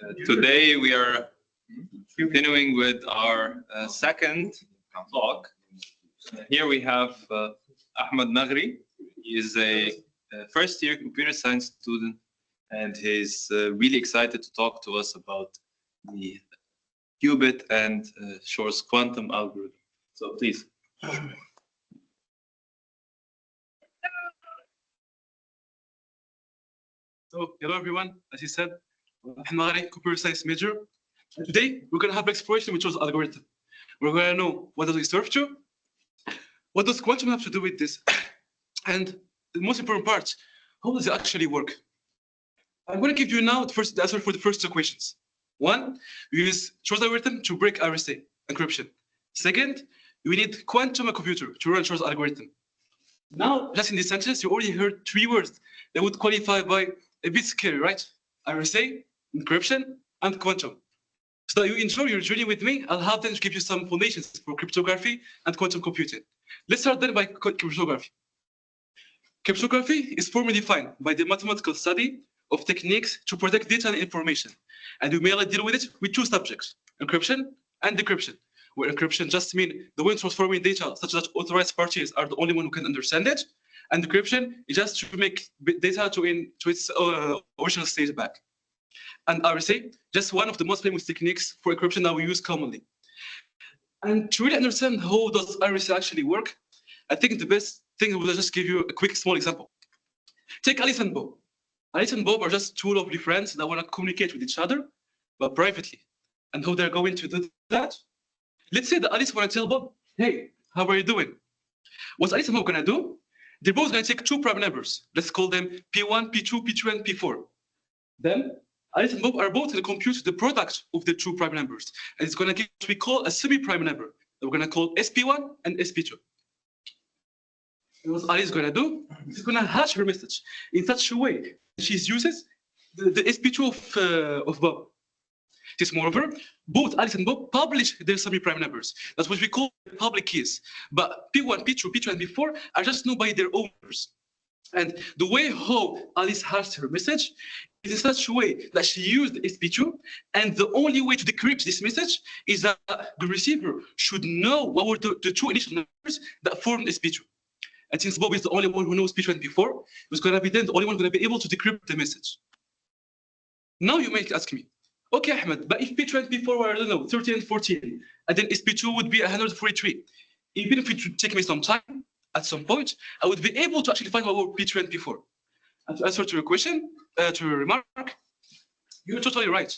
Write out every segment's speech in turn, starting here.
Today we are continuing with our second talk. Here we have Ahmed Maghri. He is a first-year computer science student, and he's really excited to talk to us about the Qubit and Shor's quantum algorithm. So please. So hello everyone, as you said, I'm Maghri, computer science major. And today we're going to have an exploration with Shor's algorithm. We're going to know what does it serve to, what does quantum have to do with this, and the most important part, how does it actually work? I'm going to give you now the answer for the first two questions. One, we use Shor's algorithm to break RSA encryption. Second, we need quantum computer to run Shor's algorithm. Now, just in this sentence, you already heard three words that would qualify by a bit scary, right? RSA, encryption, and quantum. So that you enjoy your journey with me, I'll have them to give you some foundations for cryptography and quantum computing. Let's start then by cryptography. Cryptography is formally defined by the mathematical study of techniques to protect data and information. And we mainly deal with it with two subjects, encryption and decryption, where encryption just means the way of transforming data such that authorized parties are the only one who can understand it, and decryption is just to make data to its original state back. And RSA, just one of the most famous techniques for encryption that we use commonly. And to really understand how does RSA actually work, I think the best thing will just give you a quick small example. Take Alice and Bob. Alice and Bob are just two lovely friends that want to communicate with each other, but privately. And how they're going to do that? Let's say that Alice want to tell Bob, hey, how are you doing? What Alice and Bob going to do? They're both going to take two prime numbers. Let's call them P1, P2, P3, and P4. Then Alice and Bob are both going to compute the product of the two prime numbers. And it's going to give what we call a semi-prime number that we're going to call SP1 and SP2. And what Alice is going to do, she's going to hash her message in such a way that she uses the SP2 of Bob. This, moreover, both Alice and Bob publish their semi-prime numbers. That's what we call public keys. But P1, P2, P2, and P4 are just known by their owners. And the way how Alice hashed her message is in such a way that she used SP2, and the only way to decrypt this message is that the receiver should know what were the two initial numbers that formed SP2. And since Bob is the only one who knows P2 and P4, he's going to be then the only one going to be able to decrypt the message. Now you might ask me, okay, Ahmed, but if P2 and P4 were, I don't know, 13 and 14, and then SP2 would be 143. Even if it would take me some time, at some point, I would be able to actually find what were P2 and P4. And to answer to your question, to your remark, you're totally right.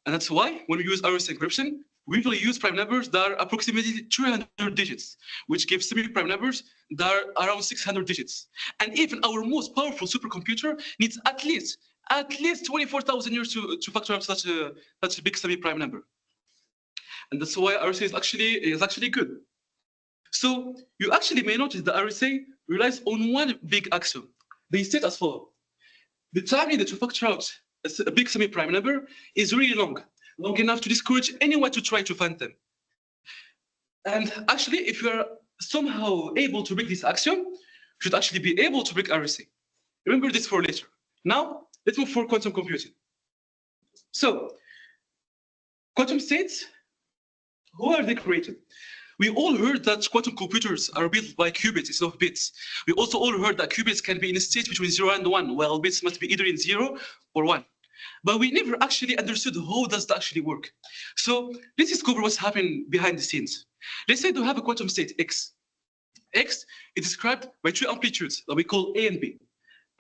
And that's why when we use RSA encryption, we usually use prime numbers that are approximately 300 digits, which gives semi-prime numbers that are around 600 digits. And even our most powerful supercomputer needs at least 24,000 years to factor out such a big semi-prime number. And that's why RSA is actually good. So you actually may notice that RSA relies on one big axiom. They state as follows. The time needed to factor out a big semi-prime number is really long enough to discourage anyone to try to find them. And actually, if you are somehow able to break this axiom, you should actually be able to break RSA. Remember this for later. Now, let's move for quantum computing. So, quantum states, who are they created? We all heard that quantum computers are built by qubits instead of bits. We also all heard that qubits can be in a state between 0 and 1, while bits must be either in 0 or 1. But we never actually understood how does that actually work. So let's discover what's happening behind the scenes. Let's say we have a quantum state, X. X is described by two amplitudes that we call A and B.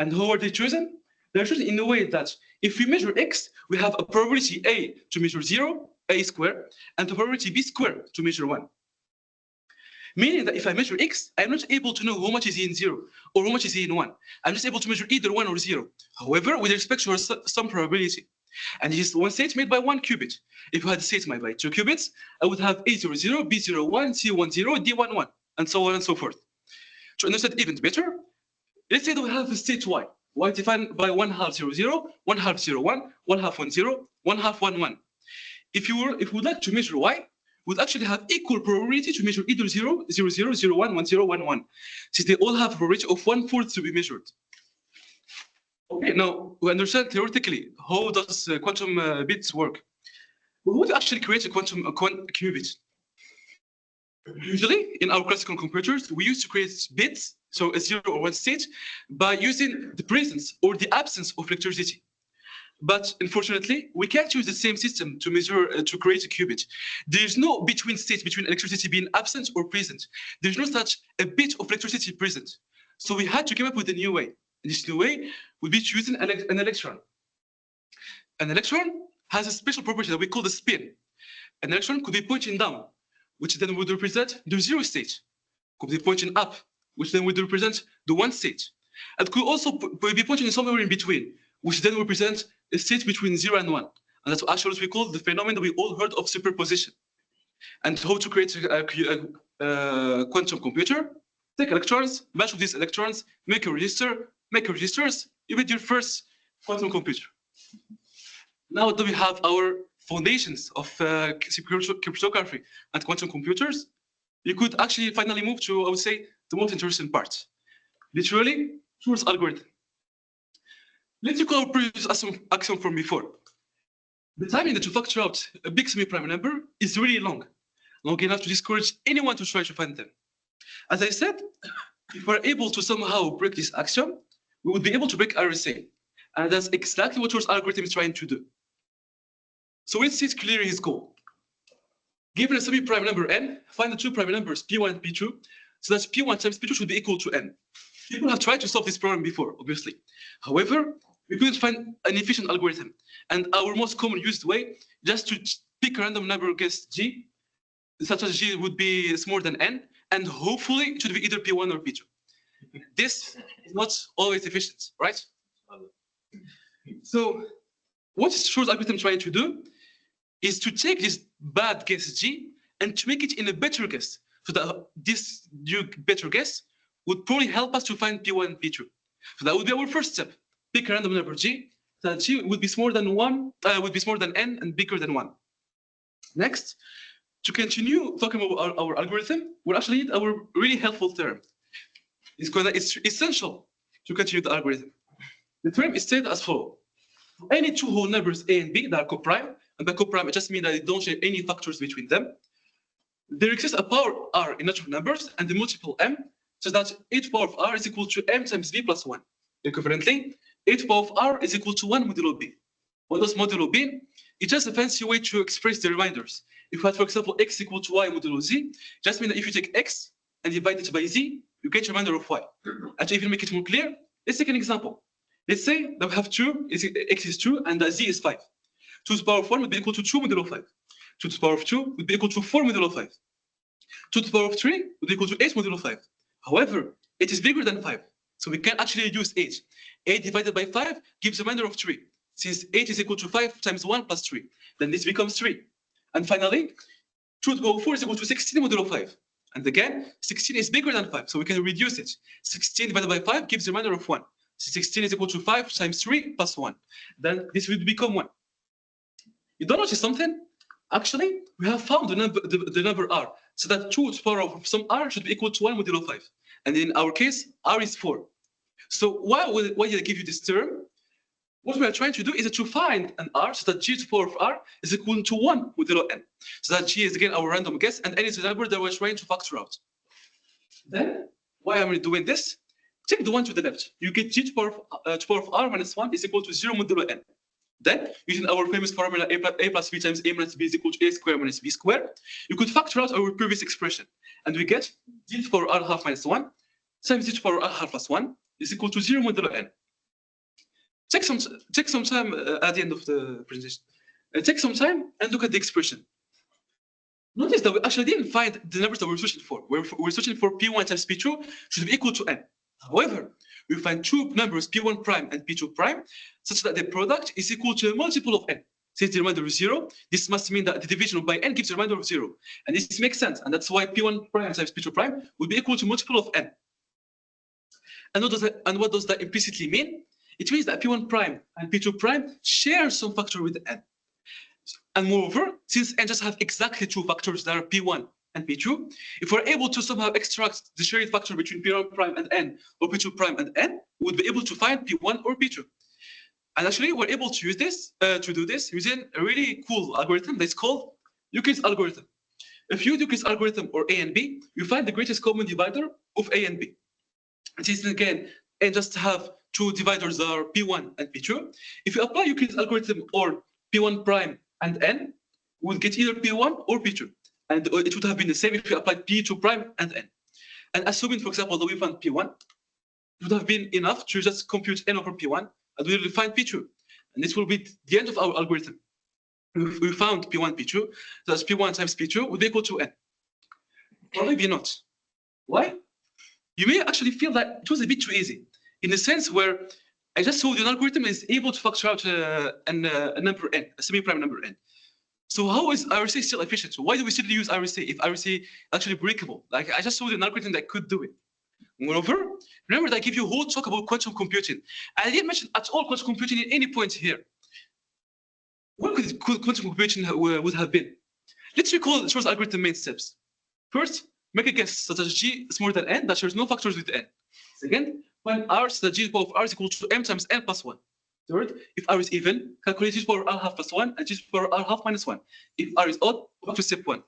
And how are they chosen? They're chosen in a way that if we measure X, we have a probability A to measure 0, A squared, and a probability B squared to measure 1. Meaning that if I measure X, I'm not able to know how much is in 0 or how much is in 1. I'm just able to measure either 1 or 0. However, with respect to some probability. And this is one state made by one qubit. If you had a state made by two qubits, I would have A00, B01, C10, D11, and so on and so forth. To understand even better, let's say that we have a state Y. Y defined by 1/2 00, 1/2 01, 1/2 10, 1/2 11. If we would like to measure Y, would actually have equal probability to measure either 0, 0, 0, 0, 1, 1, 0, 1, 1, since they all have a probability of 1/4 to be measured. Okay, now we understand theoretically how does quantum bits work. We would actually create a quantum qubit. Usually, in our classical computers, we used to create bits, so a 0 or 1 state, by using the presence or the absence of electricity. But unfortunately, we can't use the same system to measure to create a qubit. There's no between states between electricity being absent or present. There's no such a bit of electricity present. So we had to come up with a new way. And this new way would be choosing an electron. An electron has a special property that we call the spin. An electron could be pointing down, which then would represent the 0 state. Could be pointing up, which then would represent the 1 state. It could also be pointing somewhere in between, which then represents a state between 0 and 1. And that's actually what we call the phenomenon that we all heard of superposition. And how to create a quantum computer, take electrons, match with these electrons, make a register, make registers, you get your first quantum computer. Now that we have our foundations of cryptography and quantum computers, you could actually finally move to, I would say, the most interesting part. Literally, Shor's algorithm. Let's recall our previous axiom from before. The timing that you factor out a big semi-prime number is really long enough to discourage anyone to try to find them. As I said, if we're able to somehow break this axiom, we would be able to break RSA. And that's exactly what Shor's algorithm is trying to do. So let's see clearly his goal. Given a semi-prime number n, find the two prime numbers p1 and p2, so that p1 times p2 should be equal to n. People have tried to solve this problem before, obviously. However, we couldn't find an efficient algorithm. And our most common used way, just to pick a random number guess g, such as g would be smaller than n, and hopefully it should be either p1 or p2. This is not always efficient, right? So what Shor's algorithm trying to do is to take this bad guess g and to make it in a better guess, so that this new better guess would probably help us to find p1 and p2. So that would be our first step. Pick a random number g, so that g would be smaller than n and bigger than 1. Next, to continue talking about our algorithm, we'll actually need our really helpful term. It's essential to continue the algorithm. The term is stated as follows. Any two whole numbers a and b that are co-prime, and by co-prime, I just mean that they don't share any factors between them. There exists a power r in natural numbers and the multiple m, so that h power of r is equal to m times b plus 1. Equivalently, h power of r is equal to 1 modulo b. What does modulo b? It's just a fancy way to express the reminders. If we had, for example, x equal to y modulo z, just mean that if you take x and divide it by z, you get a remainder of y. And to even make it more clear, let's take an example. Let's say that we have 2, x is 2, and z is 5. 2 to the power of 1 would be equal to 2 modulo 5. 2 to the power of 2 would be equal to 4 modulo 5. 2 to the power of 3 would be equal to 8 modulo 5. However, it is bigger than 5, so we can actually reduce 8. 8 divided by 5 gives a remainder of 3. Since 8 is equal to 5 times 1 plus 3, then this becomes 3. And finally, 2 to the power of 4 is equal to 16 modulo 5. And again, 16 is bigger than 5, so we can reduce it. 16 divided by 5 gives a remainder of 1. So 16 is equal to 5 times 3 plus 1. Then this will become 1. You don't notice something? Actually, we have found the number r, so that 2 to the power of some r should be equal to 1 modulo 5. And in our case, r is 4. So why did I give you this term? What we are trying to do is to find an r, so that g to the power of r is equal to 1 modulo n. So that g is again our random guess, and n is the number that we're trying to factor out. Then, why am I doing this? Take the one to the left. You get g to the power of r minus 1 is equal to 0 modulo n. Then, using our famous formula a plus b times a minus b is equal to a squared minus b squared, you could factor out our previous expression. And we get g to the power r half minus 1 times g to the power r half plus 1 is equal to 0 modulo n. Take some time at the end of the presentation. Take some time and look at the expression. Notice that we actually didn't find the numbers that we're searching for. We're searching for p1 times p2 should be equal to n. However, we find two numbers p1 prime and p2 prime such that the product is equal to a multiple of n. Since the remainder is 0, this must mean that the division by n gives a remainder of 0. And this makes sense, and that's why p1 prime times p2 prime will be equal to multiple of n. And what does that implicitly mean? It means that p1 prime and p2 prime share some factor with n. And moreover, since n just have exactly two factors that are p1 and P2, if we're able to somehow extract the shared factor between P1 prime and N or P2 prime and N, we would be able to find P1 or P2. And actually, we're able to use this to do this using a really cool algorithm that's called Euclid's algorithm. If you use Euclid's algorithm or A and B, you find the greatest common divisor of A and B. And since again, and just have two dividers that are P1 and P2, if you apply Euclid's algorithm or P1 prime and N, we'll get either P1 or P2. And it would have been the same if you applied P2 prime and N. And assuming, for example, that we found P1, it would have been enough to just compute N over P1, and we will find P2. And this will be the end of our algorithm. If we found P1, P2, that's P1 times P2 would be equal to N. Or maybe not. Why? You may actually feel that it was a bit too easy, in the sense where I just told you an algorithm is able to factor out a number N, a semi-prime number N. So how is RSA still efficient? So why do we still use RSA if RSA is actually breakable? Like I just told you an algorithm that could do it. Moreover, remember that I give you a whole talk about quantum computing. I didn't mention at all quantum computing at any point here. What could quantum computing would have been? Let's recall Shor's algorithm main steps. First, make a guess such as G is smaller than N that shares no factors with N. Second, find R so that G to the power of R is equal to M times N plus 1. Third, if R is even, calculate G to the power R half plus 1 and G to the power R half minus 1. If R is odd, go back to step 1.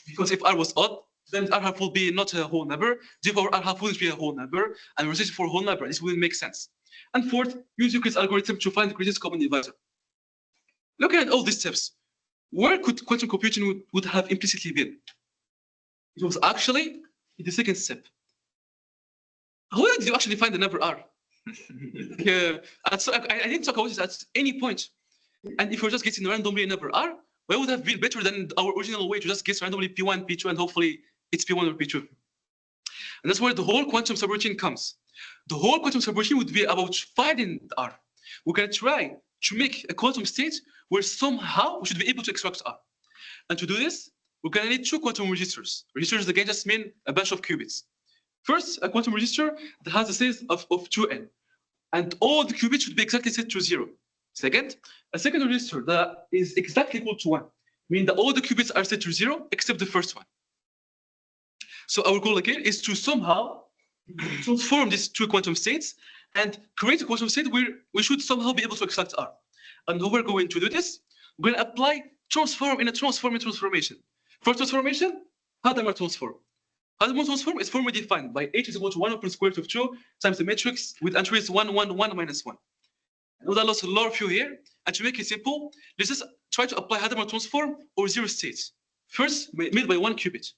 Because if R was odd, then R half will be not a whole number, G to the power R half wouldn't be a whole number, and we're searching for a whole number. This wouldn't make sense. And fourth, use Euclid's algorithm to find the greatest common divisor. Looking at all these steps, where could quantum computing would have implicitly been? It was actually in the second step. How did you actually find the number R? So I didn't talk about this at any point. And if we're just getting randomly a number R, what would have been better than our original way to just guess randomly P1, P2, and hopefully it's P1 or P2. And that's where the whole quantum subroutine comes. The whole quantum subroutine would be about finding R. We're going to try to make a quantum state where somehow we should be able to extract R. And to do this, we're going to need two quantum registers. Registers, again, just mean a bunch of qubits. First, a quantum register that has a size of 2n. And all the qubits should be exactly set to 0. Second, a second register that is exactly equal to 1, meaning that all the qubits are set to 0 except the first one. So our goal again is to somehow transform these two quantum states and create a quantum state where we should somehow be able to extract R. And how we're going to do this? We're going to apply transform in a transformation. For transformation, Hadamard transform. Hadamard transform is formally defined by H is equal to 1 over square root of 2 times the matrix with entries 1, 1, 1, minus 1. I know that lost a lot of you here, and to make it simple, let's just try to apply Hadamard transform or 0 states. First, made by 1 qubit.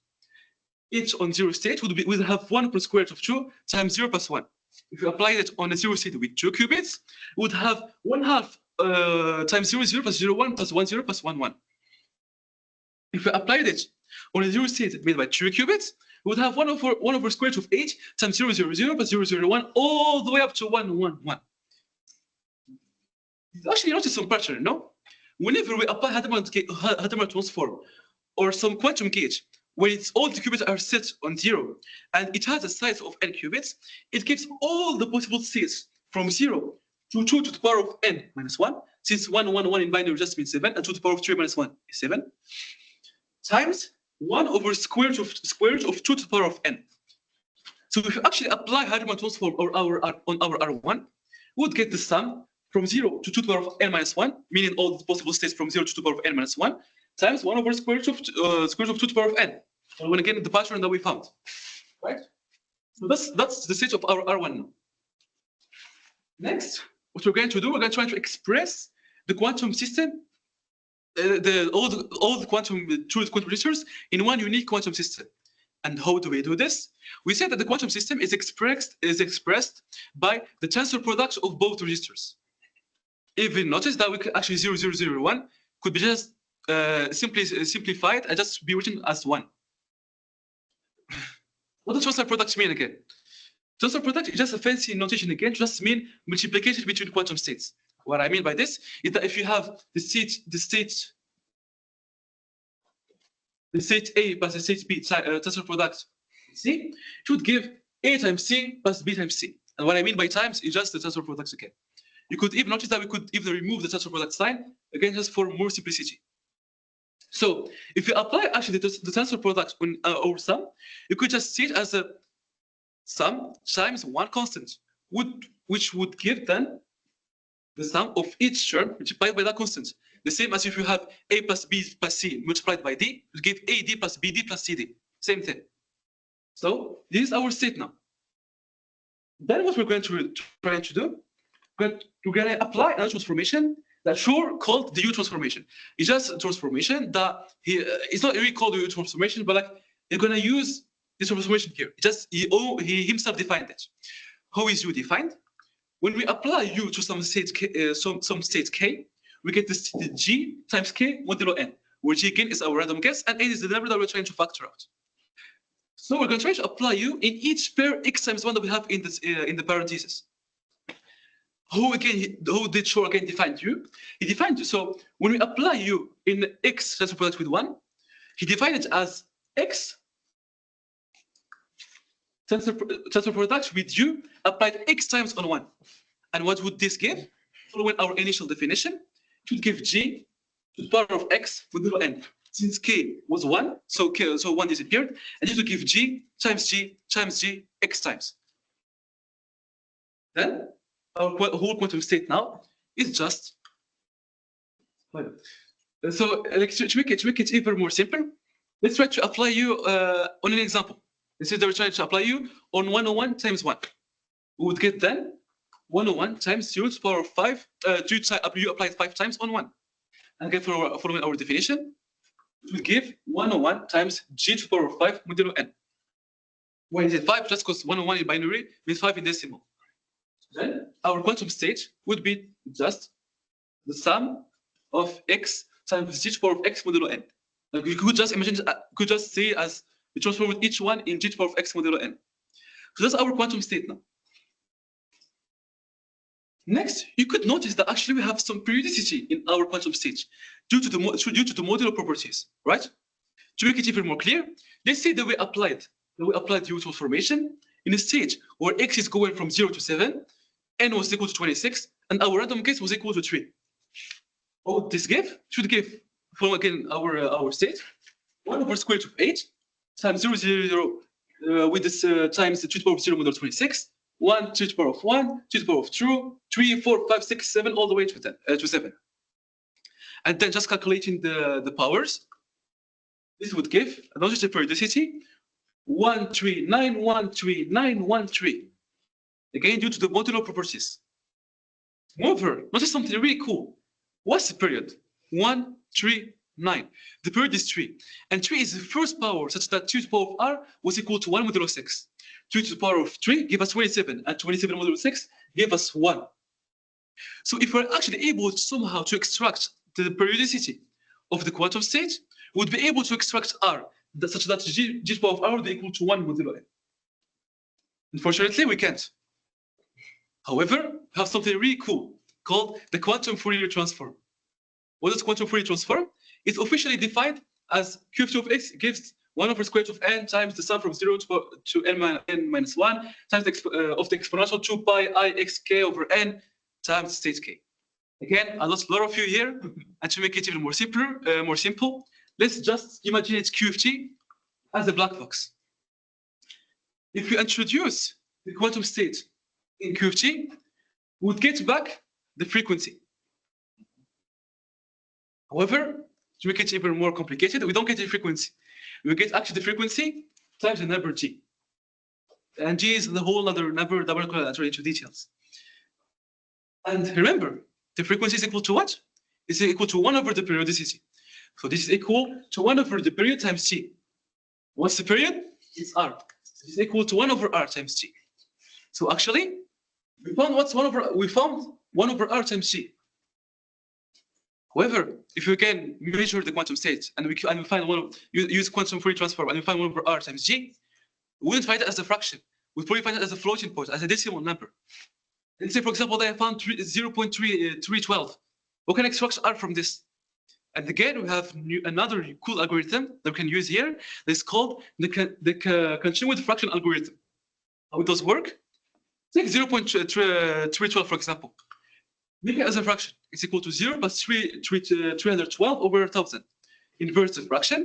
Each on 0 state would have 1 over square root of 2 times 0 plus 1. If you apply it on a 0 state with 2 qubits, we would have 1/2 times 0, 0 plus 0, 1 plus 1, 0 plus 1, 1. If we applied it on a 0 state made by 2 qubits, we would have 1 over square root of h times 0, 0, 0 plus 0, 0, 1 all the way up to 1, 1, 1. Actually, notice some pattern, no? Whenever we apply Hadamard transform or some quantum gauge, when it's all the qubits are set on 0 and it has a size of n qubits, it gives all the possible states from 0 to 2 to the power of n minus 1, since 1, 1, 1 in binary just means 7, and 2 to the power of 3 minus 1 is 7, times 1 over square root of 2 to the power of n. So if you actually apply Hadamard transform on our R1, we would get the sum from 0 to 2 to the power of n minus 1, meaning all the possible states from 0 to 2 to the power of n minus 1, times 1 over square root of 2 to the power of n. So when again the pattern that we found, right? So that's the state of our R1 now. Next, what we're going to do, we're going to try to express the quantum system, all the quantum registers in one unique quantum system. And how do we do this? We said that the quantum system is expressed by the tensor product of both registers. Even notice that we could actually 0, 0, 0, 1 could be just simplified and just be written as 1. What does tensor product mean again? Tensor product is just a fancy notation again, just mean multiplication between quantum states. What I mean by this is that if you have the state A plus the state B tensor product C, it would give A times C plus B times C. And what I mean by times is just the tensor products again. You could even notice that we could even remove the tensor product sign, again, just for more simplicity. So if you apply actually the transfer product on or sum, you could just see it as a sum times one constant, which would give then the sum of each term multiplied by that constant. The same as if you have a plus b plus c multiplied by d, you give ad plus bd plus cd. Same thing. So this is our state now. Then what we're going to try to do, we're going to apply another transformation that Shor called the U transformation. It's just a transformation that it's not really called the U transformation, but like you're going to use this transformation here. He himself defined it. How is U defined? When we apply U to some state k, some state k, we get this g times k modulo n, where g again is our random guess, and n is the number that we're trying to factor out. So we're going to try to apply U in each pair x times 1 that we have in this in the parentheses. How did Shor again define U? He defined U. So when we apply U in x transfer product with 1, he defined it as x transfer product with U applied x times on 1. And what would this give? Following our initial definition, it would give g to the power of x with little n. Since k was 1, so 1 disappeared, and it would give g times g times g x times. Then our whole quantum state now is just so to make it even more simple, let's try to apply U on an example. This is we're trying to apply U on 101 times 1. We would get then 101 times 0 to the power of 5, U applied 5 times on 1. And again, following our definition, it would give 101 times g to the power of 5 modulo n. Why is it 5? Just because 101 in binary means 5 in decimal. Then our quantum state would be just the sum of x times g to the power of x modulo n. Like you could just imagine, could just see as we transform with each one in g to the power of x modulo n. So that's our quantum state now. Next, you could notice that actually we have some periodicity in our quantum state due to the modular properties, right? To make it even more clear, let's say that we applied U transformation in a stage where x is going from 0 to 7, n was equal to 26, and our random guess was equal to 3. What would this give? Should give, from again our state, 1 over square root of 8 times 0, 0, 0, with this times the 2 to the power of 0 modulo 26, 1, 2 to the power of 1, 2 to the power of 2, 3, 4, 5, 6, 7, all the way to 10, to 7. And then just calculating the powers, this would give, notice the periodicity, 13913. Again, due to the modular properties. Moreover, notice something really cool. What's the period? 1, 3, 9. The period is 3. And 3 is the first power such that 2 to the power of r was equal to 1 modulo 6. 2 to the power of 3 give us 27, and 27 modulo 6 give us 1. So if we're actually able somehow to extract the periodicity of the quantum state, we would be able to extract r such that g to the power of r would be equal to 1 modulo n. Unfortunately, we can't. However, we have something really cool called the quantum Fourier transform. What is quantum Fourier transform? It's officially defined as q of x gives 1 over square root of n times the sum from 0 to n minus 1 times of the exponential 2 pi I x k over n times state k. Again, I lost a lot of you here, and to make it even more simple, let's just imagine it's q of t as a black box. If you introduce the quantum state in q of t, we would get back the frequency. However, to make it even more complicated, we don't get the frequency. We get actually the frequency times the number g. And g is the whole other number that we're going to enter into details. And remember, the frequency is equal to what? It's equal to 1 over the periodicity. So this is equal to 1 over the period times t. What's the period? It's r. It's equal to 1 over r times t. So actually, we found 1 over r times t. However, if you can measure the quantum state and we find use quantum Fourier transform and we find 1 over r times g, we wouldn't find it as a fraction. We'd probably find it as a floating point, as a decimal number. Let's say, for example, that I found 0.312. We can extract r from this. And again, we have another cool algorithm that we can use here. That's called the continuous fraction algorithm. How it does work? Take 0.312, for example. Make it as a fraction. It's equal to 0 plus 312 over 1,000. invert the fraction,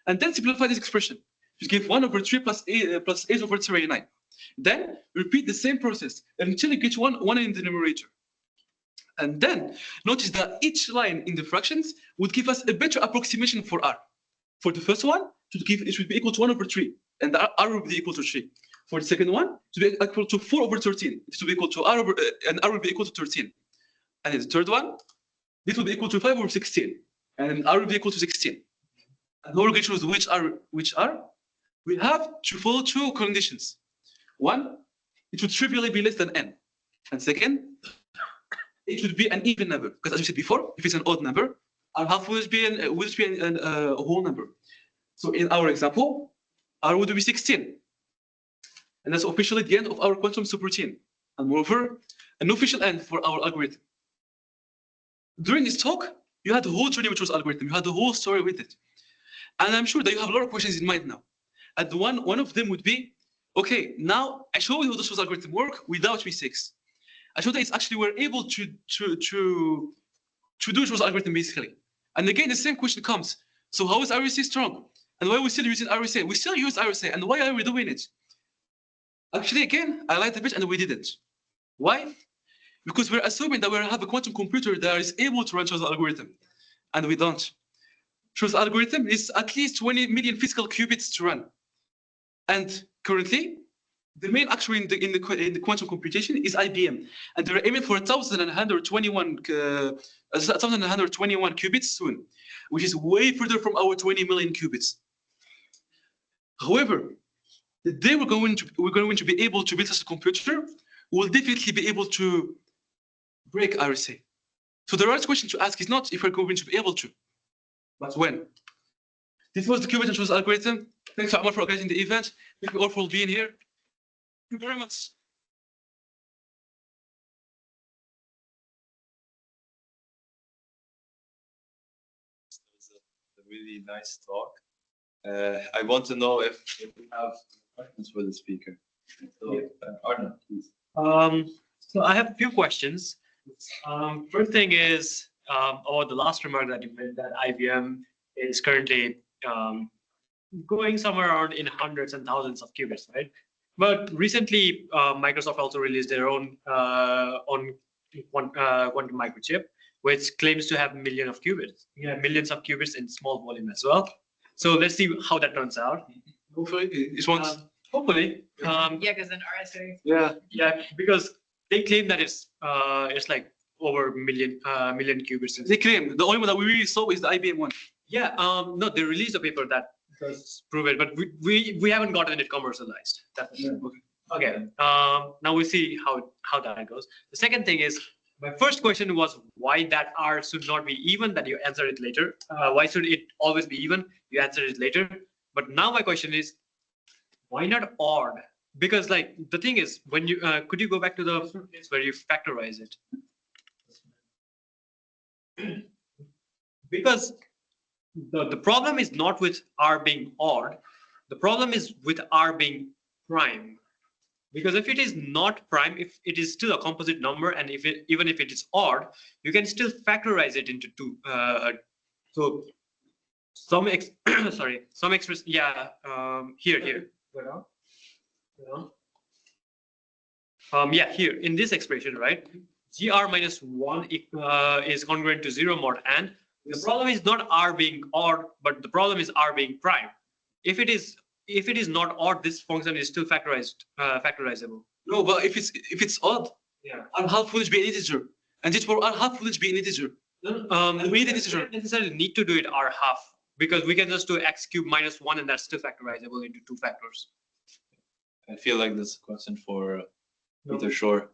and then simplify this expression. Just give 1/3 plus 8/39. Then repeat the same process until you get one in the numerator. And then notice that each line in the fractions would give us a better approximation for r. For the first one, it should be equal to 1/3, and the r will be equal to 3. For the second one, to be equal to 4/13. It will be equal to and r will be equal to 13. And in the third one, this will be equal to 5/16, and r will be equal to 16. And we're going to choose which are. We have to follow two conditions. One, it should trivially be less than n. And second, it should be an even number. Because as we said before, if it's an odd number, our half will be a whole number. So in our example, r would be 16. And that's officially the end of our quantum subroutine. And moreover, an official end for our algorithm. During this talk, you had the whole journey which was algorithm. You had the whole story with it. And I'm sure that you have a lot of questions in mind now. And one of them would be, okay, now I showed you how this was algorithm work without mistakes. I showed that it's actually we're able to do it was algorithm basically. And again, the same question comes. So how is RSA strong? And why are we still using RSA? We still use RSA, and why are we doing it? Actually, again, I lied a bit and we didn't. Why? Because we're assuming that we have a quantum computer that is able to run Shor's algorithm, and we don't. Shor's algorithm is at least 20 million physical qubits to run. And currently, the main actor in the quantum computation is IBM, and they're aiming for 1,121 qubits soon, which is way further from our 20 million qubits. However, the day we're going to be able to build such a computer, we'll definitely be able to break RSA. So the right question to ask is not if we're going to be able to, but when. This was the Qubit and Shor's algorithm. Thanks to Ahmed for organizing the event. Thank you all for being here. Thank you very much. It was a really nice talk. I want to know if we have questions for the speaker. So, Arna, please. So I have a few questions. First thing is about the last remark that you made, that IBM is currently going somewhere around in hundreds and thousands of qubits, right? But recently, Microsoft also released their own quantum microchip, which claims to have millions of qubits in small volume as well. So let's see how that turns out. Hopefully, hopefully. Yeah, because in RSA. Yeah, because they claim that it's like over million qubits. They claim the only one that we really saw is the IBM one. Yeah, no, they released a paper that does prove it, but we haven't gotten it commercialized. Okay. Now we see how that goes. The second thing is, my first question was why that R should not be even. That you answer it later. Why should it always be even? You answer it later. But now my question is, why not odd? Because like the thing is, when you could you go back to the place where you factorize it? Because the problem is not with R being odd. The problem is with R being prime. Because if it is not prime, if it is still a composite number, and even if it is odd, you can still factorize it into two. So some express, yeah, here. Yeah, here in this expression, right? GR minus 1 is congruent to 0 mod and. The problem is not R being odd, but the problem is R being prime. If it is not odd, this function is still factorizable. No, but if it's odd, yeah, our half will be an integer, and this for our half will be an integer. And we need an integer. We don't necessarily need to do it R half, because we can just do x cubed minus 1, and that's still factorizable into 2 factors. I feel like this is a question for Mr. Shor.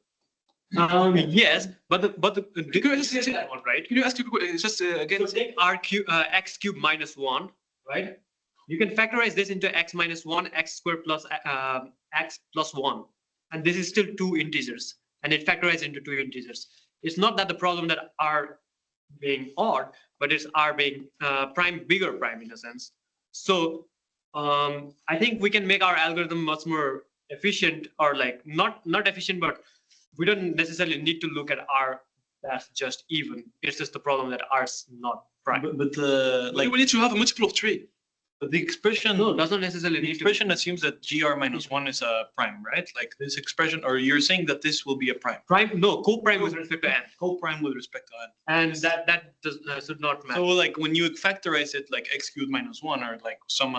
Yes, but the Can you ask that one, right? Can you ask just again? So take x cubed minus 1, right? You can factorize this into x minus 1, x squared plus x plus 1, and this is still 2 integers, and it factorizes into 2 integers. It's not that the problem that R being odd, but it's R being bigger prime in a sense. So I think we can make our algorithm much more efficient, or like not efficient, but we don't necessarily need to look at R that's just even. It's just the problem that R is not prime. But like we need to have a multiple of 3. the expression. No, does not necessarily The need to. expression assumes that gr minus 1 is a prime, right? Like this expression, or you're saying that this will be a prime. Prime, no, co-prime with respect to n, Co-prime with respect to n. and that does should not matter. So like when you factorize it, like x cubed minus 1, or like some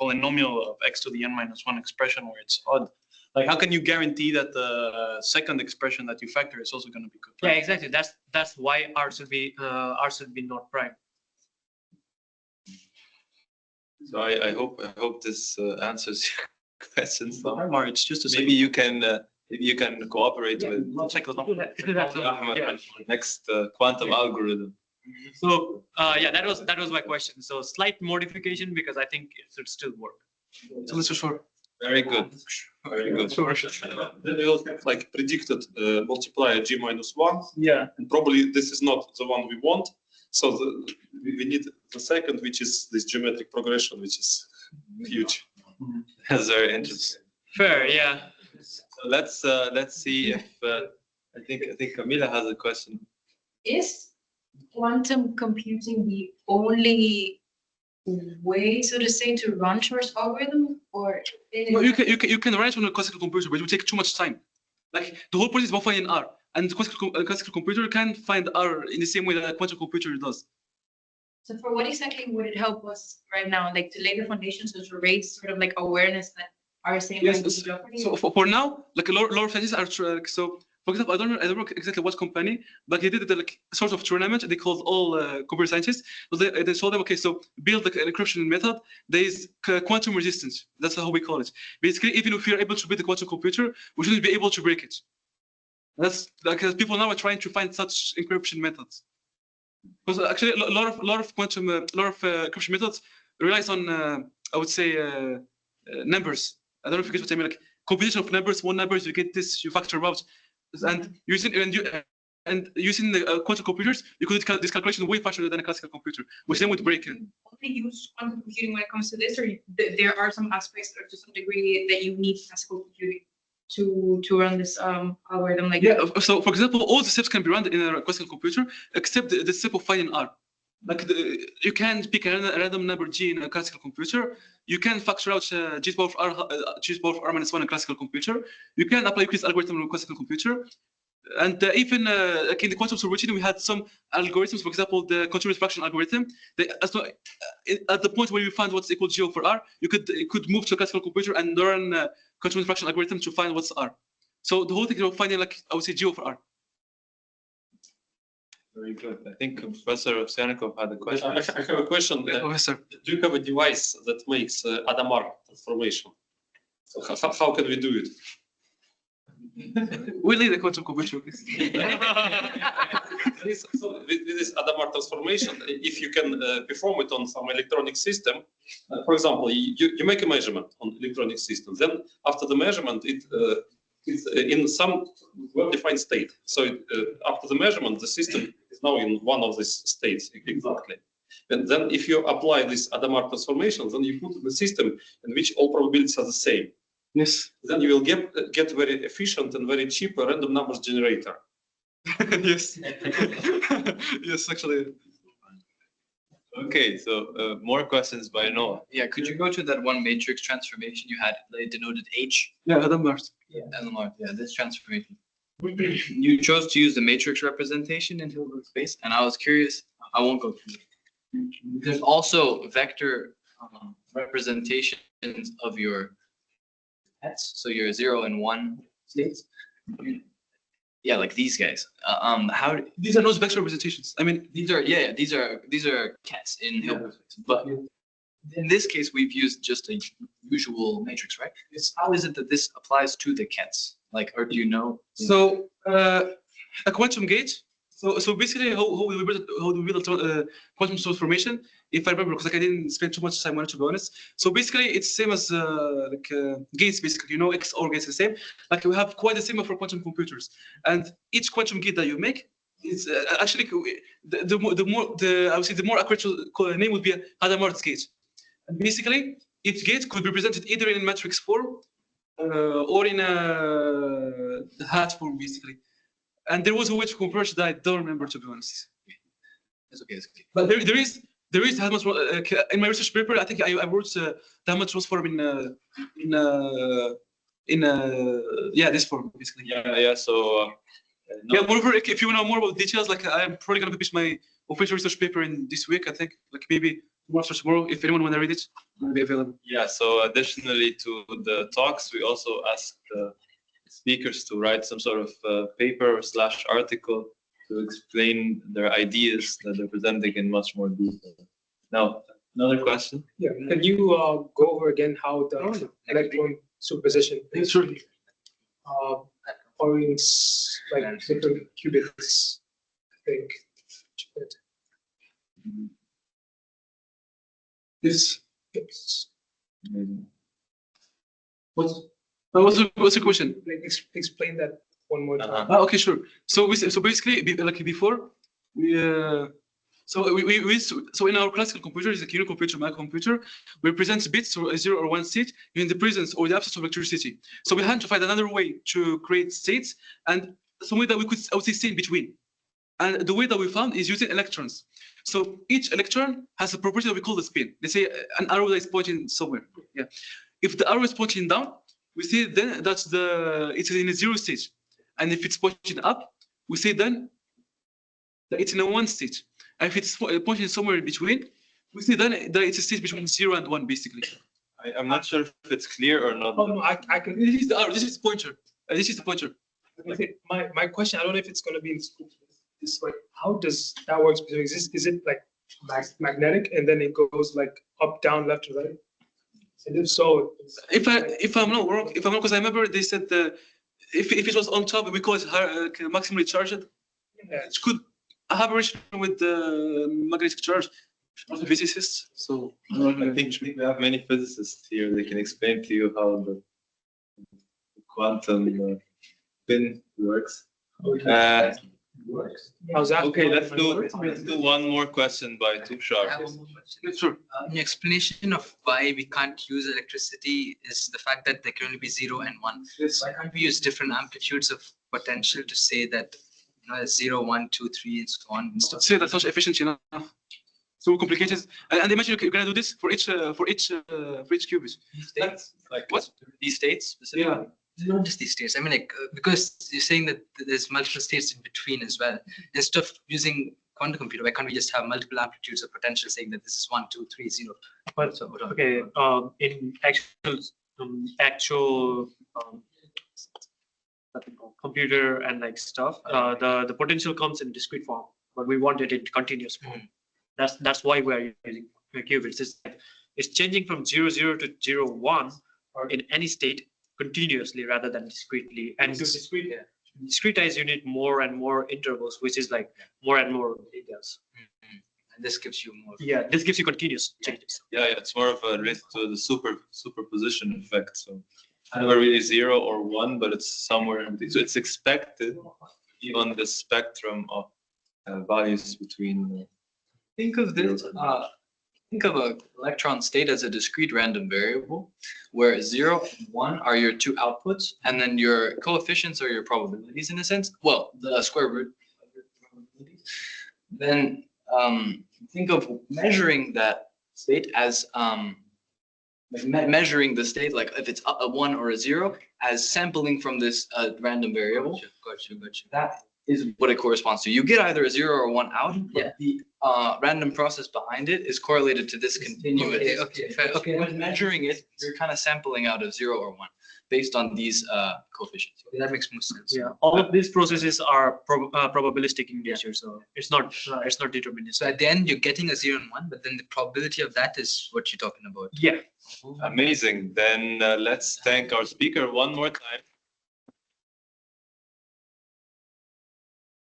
polynomial of x to the n minus 1 expression where it's odd, like how can you guarantee that the second expression that you factor is also going to be good? Yeah, exactly. That's why R should be not prime. So I hope this answers your questions. Or it's just a Maybe you can cooperate with Ahmed Yeah. on next quantum algorithm. So yeah, that was my question. So slight modification because I think it should still work. So let's Shor. Very good. Very good. Then we will have like predicted multiplier g minus 1, Yeah. and probably this is not the one we want. So we need the second, which is this geometric progression, which is huge. That's very interesting. Fair, yeah. So let's see if I think Camila has a question. Is quantum computing the only way, so to say, to run Shor's algorithm, or No, you can write on a classical computer, but it will take too much time. Like the whole point is about finding R, and the classical computer can find R in the same way that a quantum computer does. So for what exactly would it help us right now, like to lay the foundations, so to raise sort of like awareness that our same Yes. language jeopardy? So for now, like a lot of scientists are so. For example, I don't know exactly what company, but they did like sort of tournament. They called all computer scientists. So they told them, okay, so build like an encryption method. There is quantum resistance. That's how we call it. Basically, even if we are able to build a quantum computer, we shouldn't be able to break it. That's like people now are trying to find such encryption methods. Because actually, a lot of quantum, encryption methods relies on, I would say, numbers. I don't know if you get what I mean. Like combination of numbers, one numbers, you get this, you factor out. And using the quantum computers, you could do this calculation way faster than a classical computer, which then would break it. Only use quantum computing when it comes to this, or there are some aspects, or to some degree, that you need classical computing to run this algorithm? Like Yeah. So, for example, all the steps can be run in a classical computer, except the step of finding R. Like you can pick a random number g in a classical computer. You can factor out g to the power of r minus 1 in a classical computer. You can apply Euclid's algorithm in a classical computer. And even like in the quantum subroutine, we had some algorithms. For example, the continuous fraction algorithm. At the point where you find what's equal to g over r, you could move to a classical computer and learn continuous fraction algorithm to find what's r. So the whole thing is finding, like, I would say, g over r. Very good. I think Professor Ovsyannikov had a question. I have a question. Professor. Do you have a device that makes Adamar transformation? So how can we do it? We need a quantum computer. So with this Adamar transformation, if you can perform it on some electronic system, for example, you make a measurement on electronic system. Then after the measurement, it's in some well-defined state. So after the measurement, the system is now in one of these states exactly. And then if you apply this Adamar transformation, then you put in a system in which all probabilities are the same. Yes. Then you will get very efficient and very cheap random numbers generator. Yes. Yes, actually. Okay, so more questions by Noah. Yeah, could you go to that one matrix transformation you had? They denoted H. Yeah, Adamar. LMR. Yeah, this transformation. You chose to use the matrix representation in Hilbert space, and I was curious. I won't go through it. There's also vector representations of your pets, so your 0 and 1 states. Yeah, like these guys. How These are not vector representations. I mean, these are these are cats in Hilbert space, but in this case we've used just a usual matrix, right? How is it that this applies to the cats? Like, or do you know? so a quantum gate. So basically, how do we build a quantum transformation? If I remember, because like I didn't spend too much time on it, to be honest. So basically, it's same as gates. Basically, you know, XOR gates the same. Like we have quite the same for quantum computers, and each quantum gate that you make is actually I would say the more accurate name would be a Hadamard's gate. And basically, each gate could be presented either in matrix form or in a hat form, basically. And there was a way to convert that I don't remember, to be honest. It's okay. It's okay. But there is Helmut in my research paper. I think I wrote the Helmut transform in this form basically. Yeah. So Yeah. Moreover, if you want to know more about details, like I'm probably gonna publish my official research paper in this week. I think like maybe tomorrow. If anyone want to read it, it will be available. yeah. So additionally to the talks, we also asked speakers to write some sort of paper / article to explain their ideas that they're presenting in much more detail. Now, another question. Yeah, can you go over again how the electron superposition Sure. points like different qubits, I think. This. It's What's the question? like explain that one more time. Okay, sure. So basically, like before, so in our classical computer, is a kilo computer, microcomputer, we present bits or a 0 or 1 state in the presence or the absence of electricity. So we had to find another way to create states, and some way that we could, I would say, stay in between. And the way that we found is using electrons. So each electron has a property that we call the spin. Let's say an arrow that is pointing somewhere. Yeah. If the arrow is pointing down, we say then that's it's in a 0 state. And if it's pointing up, we say then that it's in a 1 state. And if it's pointing somewhere in between, we say then that it's a state between 0 and 1, basically. I'm not sure if it's clear or not. Oh no, I can. This is the arrow. This is the pointer. This is the pointer. Okay, my question, I don't know if it's going to be in school. Is like, how does that work? Is it like magnetic and then it goes like up, down, left, to right? And if so, if I'm not wrong, because I remember they said if it was on top, we call it maximally charged. It could have a relation with the magnetic charge. I'm a physicist, so I think we have many physicists here. They can explain to you how the quantum spin works. how's that? Okay, let's do one more question by Shor. I have one more question. Sure. An explanation of why we can't use electricity is the fact that there can only be 0 and 1. Why can't we use different amplitudes of potential to say that 0, 1, 2, 3, and so on and stuff? Say that's not efficient enough. So complicated. And imagine you're gonna do this for each qubit. States? Like What? These states specifically? Yeah. Not just these states. I mean, like, because you're saying that there's multiple states in between as well. Instead of using quantum computer, why can't we just have multiple amplitudes of potential saying that this is 1, 2, 3, 0? But okay, in actual computer and like stuff, the potential comes in discrete form, but we want it in continuous form. That's why we are using qubits. It's changing from 0, 0 to 0, 1 in any state continuously rather than discretely. And to discretize, you need more and more intervals, which is like more and more details. And this gives you more. Yeah, this gives you continuous changes. Yeah, it's more of a risk to the superposition effect. So never really 0 or 1, but it's somewhere in between. So it's expected to be on the spectrum of values between. Think of this. Think of an electron state as a discrete random variable, where 0 and 1 are your two outputs, and then your coefficients are your probabilities in a sense. Well, the square root of your probabilities. Then think of measuring that state as measuring the state, like if it's a 1 or a 0, as sampling from this random variable. Gotcha. That is what it corresponds to. You get either a 0 or 1 out, but the random process behind it is correlated to this continuous. Okay. When measuring it, you're kind of sampling out of 0 or 1 based on these coefficients. Okay, that makes more sense. Yeah, all of these processes are probabilistic in nature, so it's not deterministic. So at the end, you're getting a 0 and 1, but then the probability of that is what you're talking about. Yeah. Amazing. Then let's thank our speaker one more time.